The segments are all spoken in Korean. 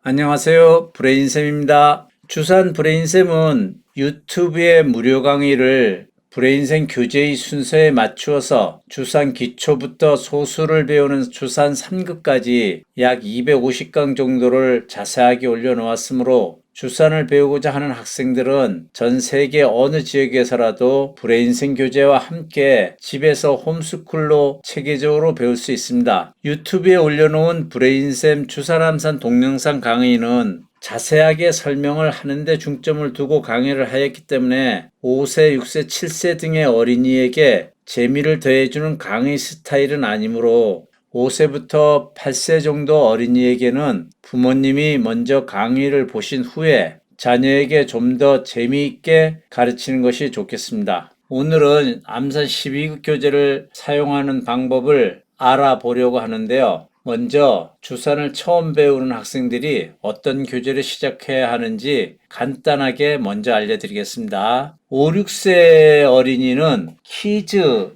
안녕하세요. 브레인쌤입니다. 주산 브레인쌤은 유튜브의 무료 강의를 브레인쌤 교재의 순서에 맞추어서 주산 기초부터 소수를 배우는 주산 3급까지 약 250강 정도를 자세하게 올려놓았으므로 주산을 배우고자 하는 학생들은 전 세계 어느 지역에서라도 브레인쌤 교재와 함께 집에서 홈스쿨로 체계적으로 배울 수 있습니다. 유튜브에 올려놓은 브레인쌤 주산함산 동영상 강의는 자세하게 설명을 하는데 중점을 두고 강의를 하였기 때문에 5세, 6세, 7세 등의 어린이에게 재미를 더해주는 강의 스타일은 아니므로 5세부터 8세 정도 어린이에게는 부모님이 먼저 강의를 보신 후에 자녀에게 좀 더 재미있게 가르치는 것이 좋겠습니다. 오늘은 암산 12급 교재를 사용하는 방법을 알아보려고 하는데요. 먼저 주산을 처음 배우는 학생들이 어떤 교재를 시작해야 하는지 간단하게 먼저 알려드리겠습니다. 5, 6세 어린이는 키즈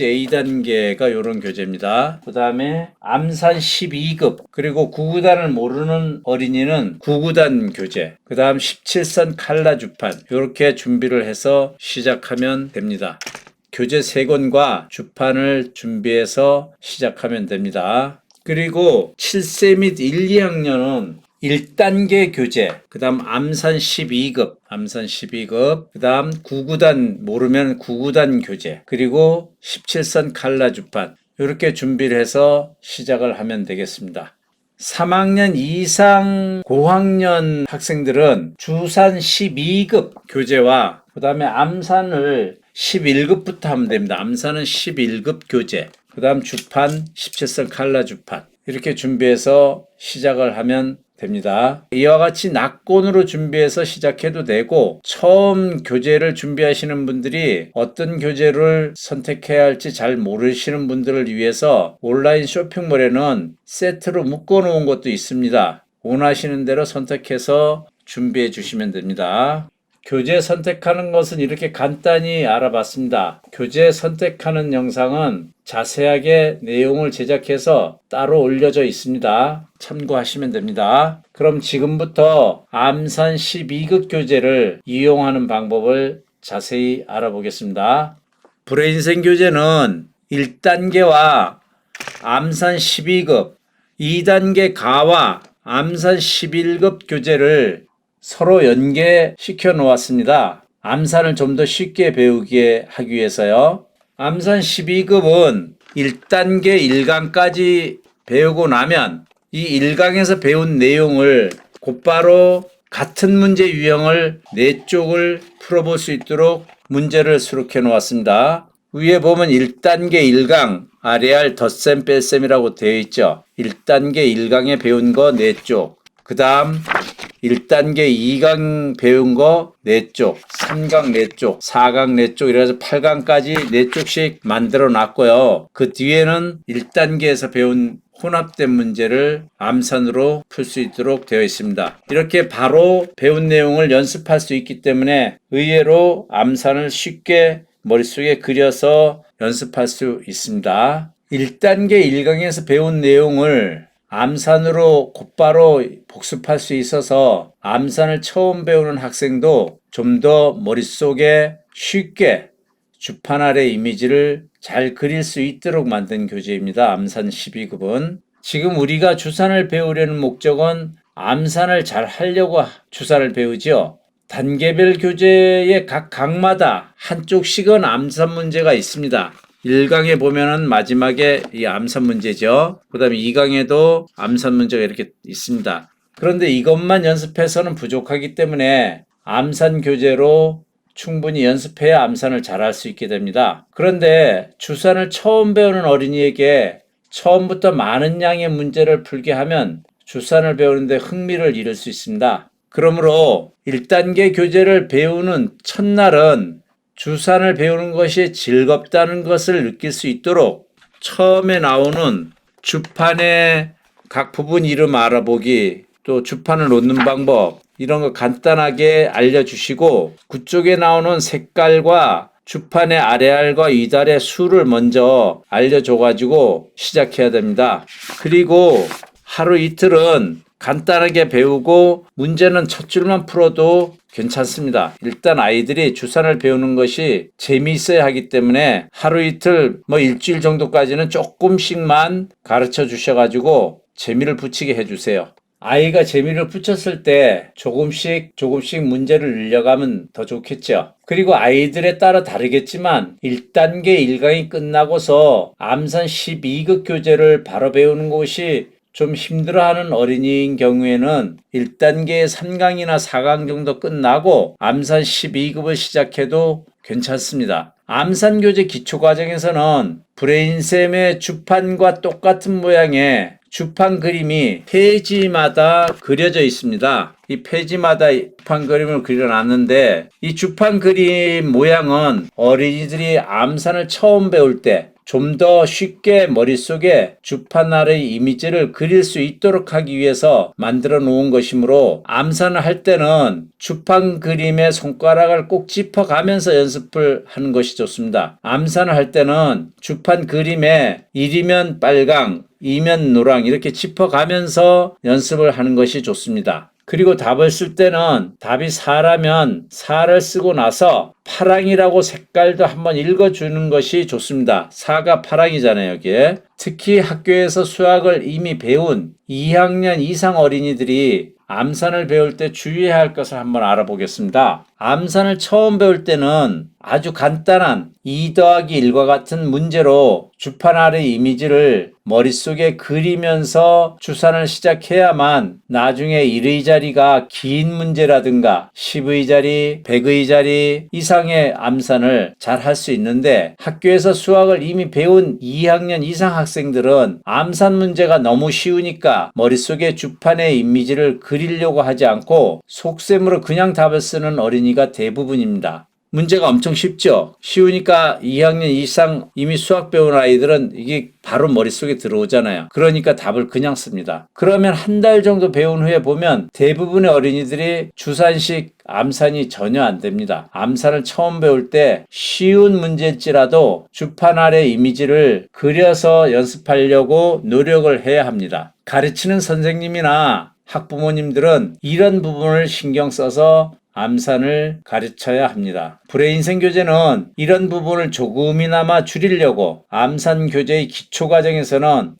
A단계가 이런 교재입니다. 그 다음에 암산 12급 그리고 9구단을 모르는 어린이는 9구단 교재, 그 다음 17선 칼라 주판 이렇게 준비를 해서 시작하면 됩니다. 교재 3권과 주판을 준비해서 시작하면 됩니다. 그리고 7세 및 1, 2학년은 1단계 교재, 그 다음 암산 12급, 그 다음 9구단 모르면 9구단 교재, 그리고 17선 칼라 주판 이렇게 준비를 해서 시작을 하면 되겠습니다. 3학년 이상 고학년 학생들은 주산 12급 교재와 그 다음에 암산을 11급부터 하면 됩니다. 암산은 11급 교재, 그 다음 주판 17선 칼라 주판 이렇게 준비해서 시작을 하면 됩니다. 이와 같이 낙권으로 준비해서 시작해도 되고 처음 교재를 준비하시는 분들이 어떤 교재를 선택해야 할지 잘 모르시는 분들을 위해서 온라인 쇼핑몰에는 세트로 묶어 놓은 것도 있습니다. 원하시는 대로 선택해서 준비해 주시면 됩니다. 교재 선택하는 것은 이렇게 간단히 알아봤습니다. 교재 선택하는 영상은 자세하게 내용을 제작해서 따로 올려져 있습니다. 참고하시면 됩니다. 그럼 지금부터 암산 12급 교재를 이용하는 방법을 자세히 알아보겠습니다. 브레인쌤 교재는 1단계와 암산 12급, 2단계 가와 암산 11급 교재를 서로 연계시켜 놓았습니다. 암산을 좀 더 쉽게 배우게 하기 위해서요. 암산 12급은 1단계 1강까지 배우고 나면 이 1강에서 배운 내용을 곧바로 같은 문제 유형을 4쪽을 풀어볼 수 있도록 문제를 수록해 놓았습니다. 위에 보면 1단계 1강, 아래알 덧셈 뺄셈이라고 되어 있죠. 1단계 1강에 배운 거 4쪽, 그 다음 1단계 2강 배운 거 4쪽, 3강 4쪽, 4강 4쪽 이래서 8강까지 4쪽씩 만들어 놨고요. 그 뒤에는 1단계에서 배운 혼합된 문제를 암산으로 풀 수 있도록 되어 있습니다. 이렇게 바로 배운 내용을 연습할 수 있기 때문에 의외로 암산을 쉽게 머릿속에 그려서 연습할 수 있습니다. 1단계 1강에서 배운 내용을 암산으로 곧바로 복습할 수 있어서 암산을 처음 배우는 학생도 좀 더 머릿속에 쉽게 주판 아래 이미지를 잘 그릴 수 있도록 만든 교재입니다. 암산 12급은. 지금 우리가 주산을 배우려는 목적은 암산을 잘 하려고 주산을 배우죠. 단계별 교재의 각 강마다 한쪽씩은 암산 문제가 있습니다. 1강에 보면은 마지막에 이 암산 문제죠. 그 다음에 2강에도 암산 문제가 이렇게 있습니다. 그런데 이것만 연습해서는 부족하기 때문에 암산 교재로 충분히 연습해야 암산을 잘할 수 있게 됩니다. 그런데 주산을 처음 배우는 어린이에게 처음부터 많은 양의 문제를 풀게 하면 주산을 배우는데 흥미를 잃을 수 있습니다. 그러므로 1단계 교재를 배우는 첫날은 주산을 배우는 것이 즐겁다는 것을 느낄 수 있도록 처음에 나오는 주판의 각 부분 이름 알아보기, 또 주판을 놓는 방법 이런 거 간단하게 알려주시고 그쪽에 나오는 색깔과 주판의 아래알과 위달의 수를 먼저 알려줘가지고 시작해야 됩니다. 그리고 하루 이틀은 간단하게 배우고 문제는 첫 줄만 풀어도 괜찮습니다. 일단 아이들이 주산을 배우는 것이 재미있어야 하기 때문에 하루 이틀 일주일 정도까지는 조금씩만 가르쳐 주셔가지고 재미를 붙이게 해주세요. 아이가 재미를 붙였을 때 조금씩 문제를 늘려가면 더 좋겠죠. 그리고 아이들에 따라 다르겠지만 1단계 1강이 끝나고서 암산 12급 교재를 바로 배우는 것이 좀 힘들어하는 어린이인 경우에는 1단계 3강이나 4강 정도 끝나고 암산 12급을 시작해도 괜찮습니다. 암산교재 기초과정에서는 브레인쌤의 주판과 똑같은 모양의 주판 그림이 페이지마다 그려져 있습니다. 이 페이지마다 주판 그림을 그려놨는데 이 주판 그림 모양은 어린이들이 암산을 처음 배울 때 좀 더 쉽게 머릿속에 주판 아래의 이미지를 그릴 수 있도록 하기 위해서 만들어 놓은 것이므로 암산을 할 때는 주판 그림의 손가락을 꼭 짚어가면서 연습을 하는 것이 좋습니다. 암산을 할 때는 주판 그림에 1이면 빨강, 2면 노랑 이렇게 짚어가면서 연습을 하는 것이 좋습니다. 그리고 답을 쓸 때는 답이 4라면 4를 쓰고 나서 파랑이라고 색깔도 한번 읽어주는 것이 좋습니다. 4가 파랑이잖아요, 여기에. 특히 학교에서 수학을 이미 배운 2학년 이상 어린이들이 암산을 배울 때 주의해야 할 것을 한번 알아보겠습니다. 암산을 처음 배울 때는 아주 간단한 2 더하기 1과 같은 문제로 주판 아래 이미지를 머릿속에 그리면서 주산을 시작해야만 나중에 1의 자리가 긴 문제라든가 10의 자리, 100의 자리 이상의 암산을 잘 할 수 있는데 학교에서 수학을 이미 배운 2학년 이상 학생들은 암산 문제가 너무 쉬우니까 머릿속에 주판의 이미지를 그리려고 하지 않고 속셈으로 그냥 답을 쓰는 어린이가 대부분입니다. 문제가 엄청 쉽죠? 쉬우니까 2학년 이상 이미 수학 배운 아이들은 이게 바로 머릿속에 들어오잖아요. 그러니까 답을 그냥 씁니다. 그러면 한 달 정도 배운 후에 보면 대부분의 어린이들이 주산식 암산이 전혀 안 됩니다. 암산을 처음 배울 때 쉬운 문제일지라도 주판 아래 이미지를 그려서 연습하려고 노력을 해야 합니다. 가르치는 선생님이나 학부모님들은 이런 부분을 신경 써서 암산을 가르쳐야 합니다. 브레인생 교재는 이런 부분을 조금이나마 줄이려고 암산 교재의 기초 과정에서는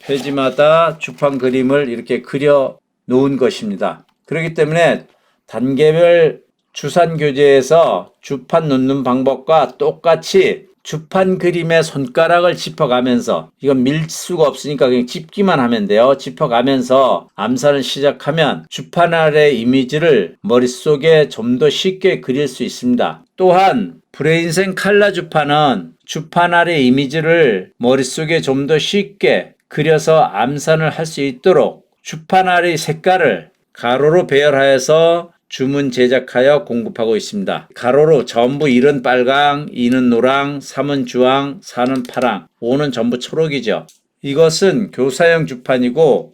페이지마다 주판 그림을 이렇게 그려 놓은 것입니다. 그렇기 때문에 단계별 주산 교재에서 주판 놓는 방법과 똑같이 주판 그림에 손가락을 짚어가면서 이건 밀 수가 없으니까 그냥 짚기만 하면 돼요. 짚어가면서 암산을 시작하면 주판 아래 이미지를 머릿속에 좀 더 쉽게 그릴 수 있습니다. 또한 브레인생 칼라 주판은 주판 아래 이미지를 머릿속에 좀 더 쉽게 그려서 암산을 할 수 있도록 주판 아래의 색깔을 가로로 배열하여서 주문 제작하여 공급하고 있습니다. 가로로 전부 1은 빨강, 2는 노랑, 3은 주황, 4는 파랑, 5는 전부 초록이죠. 이것은 교사용 주판이고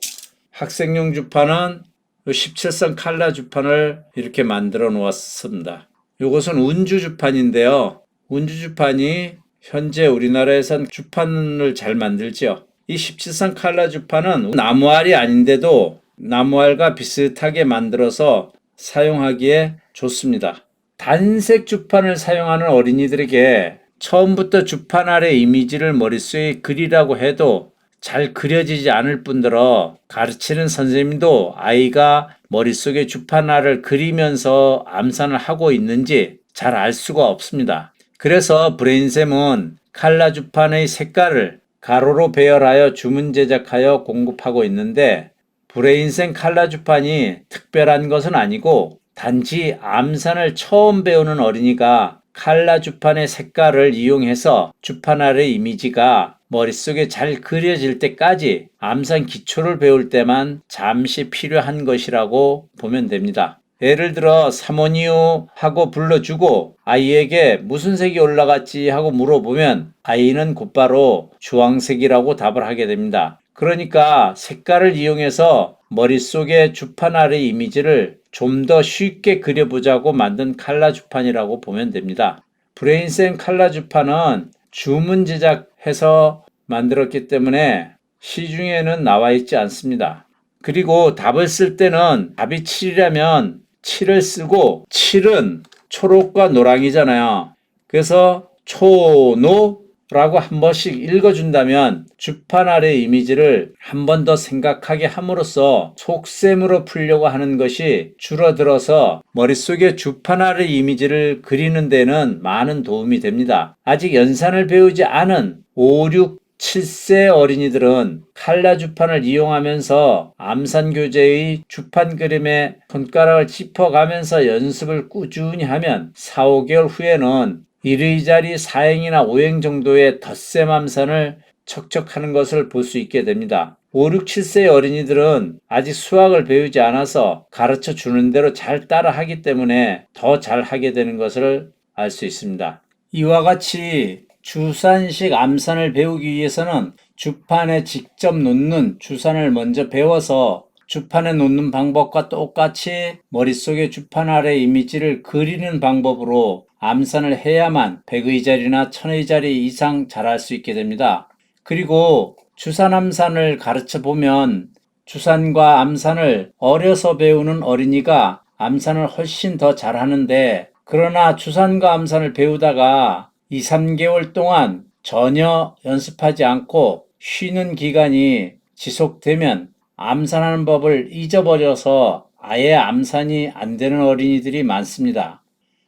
학생용 주판은 17선 칼라 주판을 이렇게 만들어 놓았습니다. 이것은 운주 주판인데요. 운주 주판이 현재 우리나라에선 주판을 잘 만들죠. 이 17선 칼라 주판은 나무알이 아닌데도 나무알과 비슷하게 만들어서 사용하기에 좋습니다. 단색 주판을 사용하는 어린이들에게 처음부터 주판 아래 이미지를 머릿속에 그리라고 해도 잘 그려지지 않을 뿐더러 가르치는 선생님도 아이가 머릿속에 주판 아래를 그리면서 암산을 하고 있는지 잘 알 수가 없습니다. 그래서 브레인쌤은 칼라 주판의 색깔을 가로로 배열하여 주문 제작하여 공급하고 있는데 브레인생 칼라 주판이 특별한 것은 아니고 단지 암산을 처음 배우는 어린이가 칼라 주판의 색깔을 이용해서 주판 아래 이미지가 머릿속에 잘 그려질 때까지 암산 기초를 배울 때만 잠시 필요한 것이라고 보면 됩니다. 예를 들어 3원이요 하고 불러주고 아이에게 무슨 색이 올라갔지 하고 물어보면 아이는 곧바로 주황색이라고 답을 하게 됩니다. 그러니까 색깔을 이용해서 머릿속에 주판 아래 이미지를 좀 더 쉽게 그려보자고 만든 칼라 주판이라고 보면 됩니다. 브레인쌤 칼라 주판은 주문 제작해서 만들었기 때문에 시중에는 나와 있지 않습니다. 그리고 답을 쓸 때는 답이 7이라면 7을 쓰고 7은 초록과 노랑이잖아요. 그래서 초노라고 한 번씩 읽어준다면 주판 아래 이미지를 한 번 더 생각하게 함으로써 속셈으로 풀려고 하는 것이 줄어들어서 머릿속에 주판 아래 이미지를 그리는 데는 많은 도움이 됩니다. 아직 연산을 배우지 않은 5, 6, 7세 어린이들은 칼라 주판을 이용하면서 암산교재의 주판 그림에 손가락을 짚어가면서 연습을 꾸준히 하면 4, 5개월 후에는 1의자리 4행이나 5행 정도의 덧셈 암산을 척척하는 것을 볼 수 있게 됩니다. 5, 6, 7세의 어린이들은 아직 수학을 배우지 않아서 가르쳐 주는 대로 잘 따라하기 때문에 더 잘하게 되는 것을 알 수 있습니다. 이와 같이 주산식 암산을 배우기 위해서는 주판에 직접 놓는 주산을 먼저 배워서 주판에 놓는 방법과 똑같이 머릿속에 주판 아래 이미지를 그리는 방법으로 암산을 해야만 100의 자리나 1000의 자리 이상 잘할 수 있게 됩니다. 그리고 주산 암산을 가르쳐 보면 주산과 암산을 어려서 배우는 어린이가 암산을 훨씬 더 잘하는데, 그러나 주산과 암산을 배우다가 2, 3개월 동안 전혀 연습하지 않고 쉬는 기간이 지속되면 암산하는 법을 잊어버려서 아예 암산이 안 되는 어린이들이 많습니다.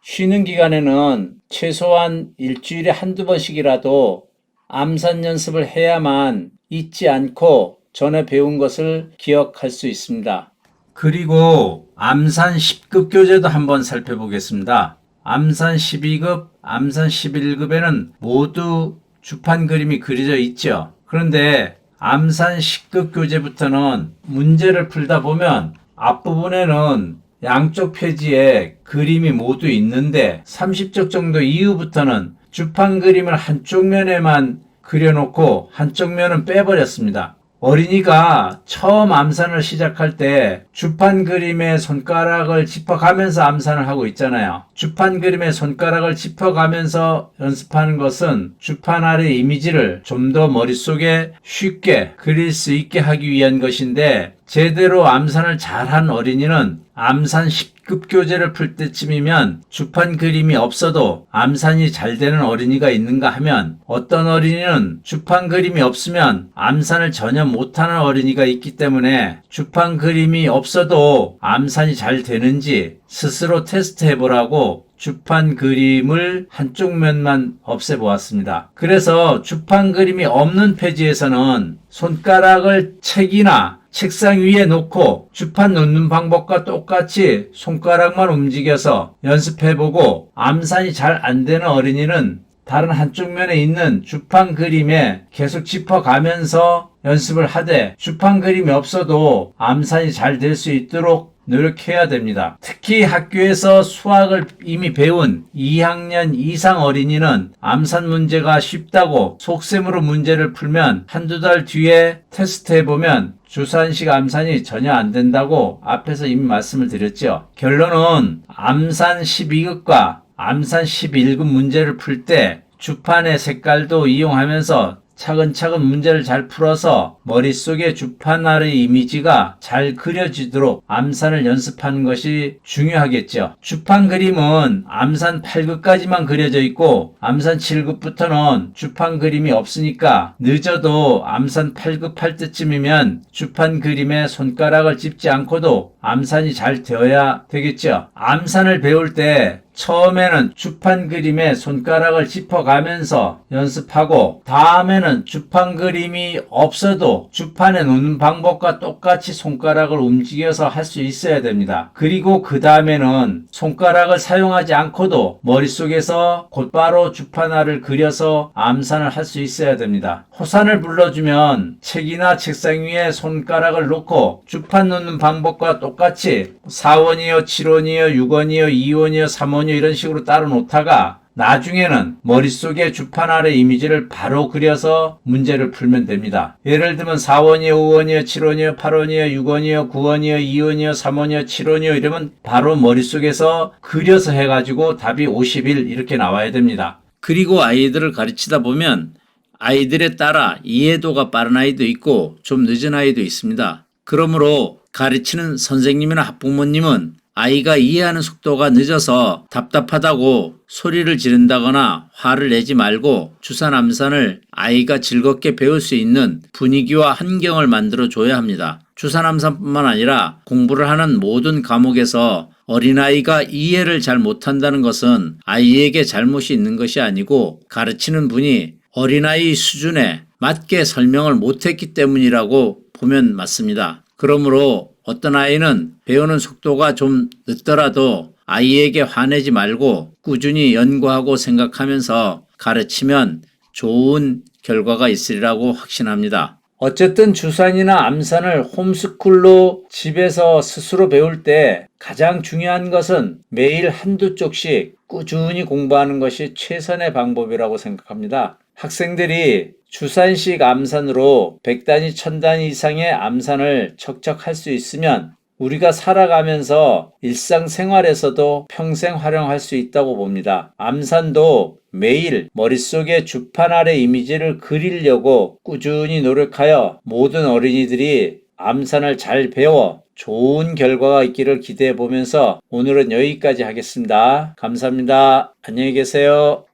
쉬는 기간에는 최소한 일주일에 한두 번씩이라도 암산 연습을 해야만 잊지 않고 전에 배운 것을 기억할 수 있습니다. 그리고 암산 10급 교재도 한번 살펴보겠습니다. 암산 12급, 암산 11급에는 모두 주판 그림이 그려져 있죠. 그런데 암산 10급 교재부터는 문제를 풀다 보면 앞부분에는 양쪽 페이지에 그림이 모두 있는데 30쪽 정도 이후부터는 주판 그림을 한쪽 면에만 그려놓고 한쪽 면은 빼버렸습니다. 어린이가 처음 암산을 시작할 때 주판 그림에 손가락을 짚어가면서 암산을 하고 있잖아요. 주판 그림에 손가락을 짚어가면서 연습하는 것은 주판 아래 이미지를 좀 더 머릿속에 쉽게 그릴 수 있게 하기 위한 것인데, 제대로 암산을 잘한 어린이는 암산 10급 교재를 풀 때쯤이면 주판 그림이 없어도 암산이 잘 되는 어린이가 있는가 하면, 어떤 어린이는 주판 그림이 없으면 암산을 전혀 못하는 어린이가 있기 때문에 주판 그림이 없어도 암산이 잘 되는지 스스로 테스트 해보라고 주판 그림을 한쪽 면만 없애보았습니다. 그래서 주판 그림이 없는 페이지에서는 손가락을 책이나 책상 위에 놓고 주판 놓는 방법과 똑같이 손가락만 움직여서 연습해보고, 암산이 잘 안 되는 어린이는 다른 한쪽 면에 있는 주판 그림에 계속 짚어가면서 연습을 하되, 주판 그림이 없어도 암산이 잘 될 수 있도록 노력해야 됩니다. 특히 학교에서 수학을 이미 배운 2학년 이상 어린이는 암산 문제가 쉽다고 속셈으로 문제를 풀면 한두 달 뒤에 테스트해보면 주산식 암산이 전혀 안 된다고 앞에서 이미 말씀을 드렸죠. 결론은 암산 12급과 암산 11급 문제를 풀 때 주판의 색깔도 이용하면서 차근차근 문제를 잘 풀어서 머릿속에 주판 아래 이미지가 잘 그려지도록 암산을 연습하는 것이 중요하겠죠. 주판 그림은 암산 8급까지만 그려져 있고 암산 7급부터는 주판 그림이 없으니까 늦어도 암산 8급 할 때쯤이면 주판 그림에 손가락을 짚지 않고도 암산이 잘 되어야 되겠죠. 암산을 배울 때 처음에는 주판 그림에 손가락을 짚어가면서 연습하고, 다음에는 주판 그림이 없어도 주판에 놓는 방법과 똑같이 손가락을 움직여서 할 수 있어야 됩니다. 그리고 그 다음에는 손가락을 사용하지 않고도 머릿속에서 곧바로 주판화를 그려서 암산을 할 수 있어야 됩니다. 호산을 불러주면 책이나 책상 위에 손가락을 놓고 주판 놓는 방법과 똑같이 4원이요, 7원이요, 6원이요, 2원이요, 3원이요 이런 식으로 따로 놓다가 나중에는 머릿속에 주판 아래 이미지를 바로 그려서 문제를 풀면 됩니다. 예를 들면 4원이요, 5원이요, 7원이요, 8원이요, 6원이요, 9원이요, 2원이요, 3원이요, 7원이요 이러면 바로 머릿속에서 그려서 해가지고 답이 51 이렇게 나와야 됩니다. 그리고 아이들을 가르치다 보면 아이들에 따라 이해도가 빠른 아이도 있고 좀 늦은 아이도 있습니다. 그러므로 가르치는 선생님이나 학부모님은 아이가 이해하는 속도가 늦어서 답답하다고 소리를 지른다거나 화를 내지 말고 주산암산을 아이가 즐겁게 배울 수 있는 분위기와 환경을 만들어 줘야 합니다. 주산암산뿐만 아니라 공부를 하는 모든 과목에서 어린아이가 이해를 잘 못한다는 것은 아이에게 잘못이 있는 것이 아니고 가르치는 분이 어린아이 수준에 맞게 설명을 못했기 때문이라고 보면 맞습니다. 그러므로 어떤 아이는 배우는 속도가 좀 늦더라도 아이에게 화내지 말고 꾸준히 연구하고 생각하면서 가르치면 좋은 결과가 있으리라고 확신합니다. 어쨌든 주산이나 암산을 홈스쿨로 집에서 스스로 배울 때 가장 중요한 것은 매일 한두 쪽씩 꾸준히 공부하는 것이 최선의 방법이라고 생각합니다. 학생들이 주산식 암산으로 100단위, 1000단위 이상의 암산을 척척 할 수 있으면 우리가 살아가면서 일상생활에서도 평생 활용할 수 있다고 봅니다. 암산도 매일 머릿속에 주판 아래 이미지를 그리려고 꾸준히 노력하여 모든 어린이들이 암산을 잘 배워 좋은 결과가 있기를 기대해 보면서 오늘은 여기까지 하겠습니다. 감사합니다. 안녕히 계세요.